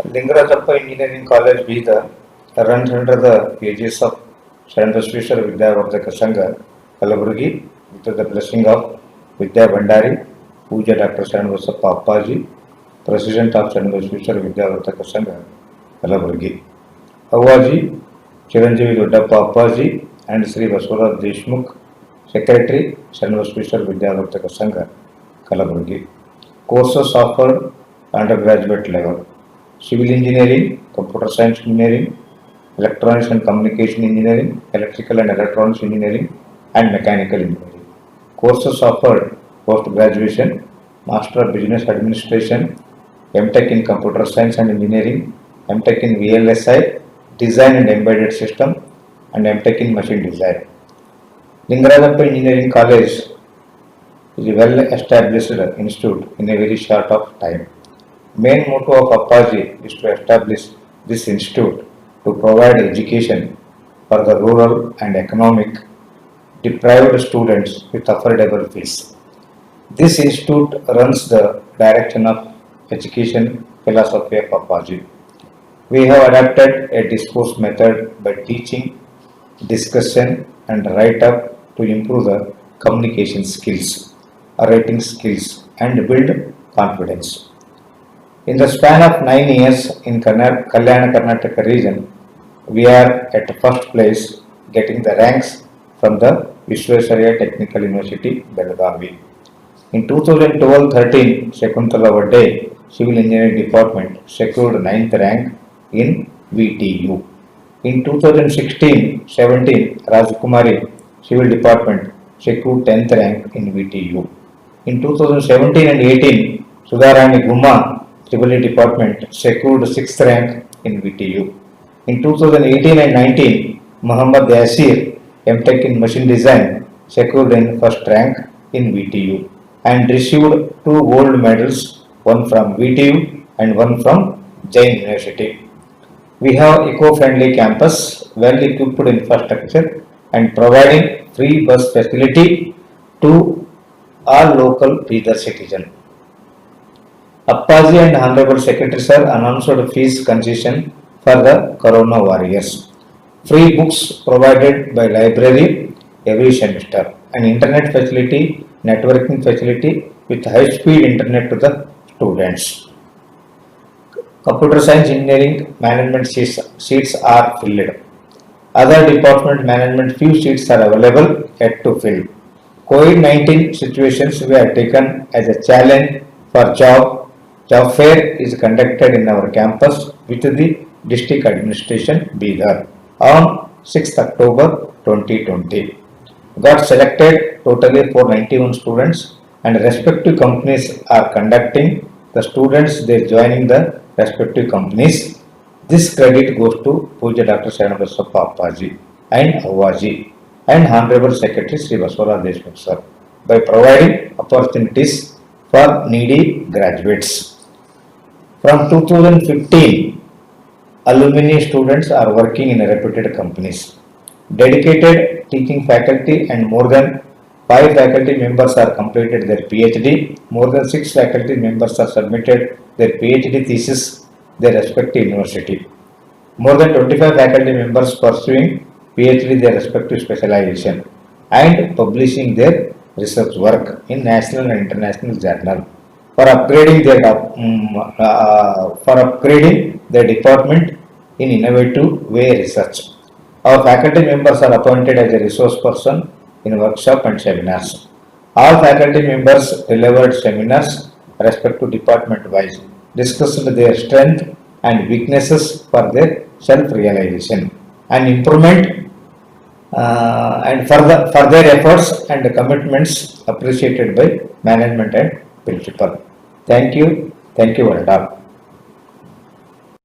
Lingarajappa Engineering College Bidar runs under the aegis of Sharandasweshwara Vidyavardhaka Sangha, Kalaburgi, with the blessing of Vidya Bhandari, Puja Dr. Sharandasappa Appaji, President of Sharandasweshwara Vidyavardhaka Sangha, Kalaburgi. Awwaji, Chiranjeevi Doddappa Appaji, and Sri Baswara Deshmukh, Secretary, Sharandasweshwara Vidyavardhaka Sangha, Kalaburgi. Courses offered undergraduate level: Civil Engineering, Computer Science Engineering, Electronics and Communication Engineering, Electrical and Electronics Engineering, and Mechanical Engineering. Courses offered post-graduation: Master of Business Administration, MTech in Computer Science and Engineering, MTech in VLSI, Design and Embedded System, and MTech in Machine Design. Lingarajappa Engineering College is a well-established institute in a very short of time. Main motto of Appaji is to establish this institute to provide education for the rural and economic deprived students with affordable fees. This institute runs the direction of education philosophy of Appaji. We have adapted a discourse method by teaching, discussion, and write-up to improve the communication skills, writing skills, and build confidence. In the span of 9 years in Kalyana Karnataka region, we are at first place, getting the ranks from the Visvesvaraya Technical University, Belagavi. In 2012-13, Shakuntala Vadde Civil Engineering Department secured 9th rank in VTU. In 2016-17, Rajkumari Civil Department secured 10th rank in VTU. In 2017 and 18, Sudharani Guma Civil Department secured 6th rank in VTU. In 2018 and 19, Muhammad Yasir, MTech in Machine Design, secured in first rank in VTU and received 2 gold medals, one from VTU and one from Jain University. We have eco-friendly campus, well-equipped infrastructure, and providing free bus facility to all local Bidar citizens. Appaji and Honorable Secretary Sir announced fees concession for the Corona warriors. Free books provided by library every semester. An internet facility, networking facility with high-speed internet to the students. Computer Science Engineering management seats are filled. Other department management few seats are available yet to fill. COVID-19 situations were taken as a challenge for job. Job fair is conducted in our campus with the district administration Bidar on 6th October 2020. Got selected totally 491 students, and respective companies are conducting the students they joining the respective companies. This credit goes to Puja Dr. Sharandasappa Appaji and Awwaji and Honorable Secretary Sri Baswara Deshmukh Sir by providing opportunities for needy graduates. From 2015, alumni students are working in reputed companies. Dedicated teaching faculty and more than 5 faculty members are completed their PhD. More than 6 faculty members are submitted their PhD thesis their respective university. More than 25 faculty members pursuing PhD their respective specialization and publishing their research work in national and international journal for upgrading their department in innovative way research. Our faculty members are appointed as a resource person in workshop and seminars. All faculty members delivered seminars respective department wise, discussed their strength and weaknesses for their self-realization and improvement and for their efforts and commitments appreciated by management and principal. Thank you, one and all.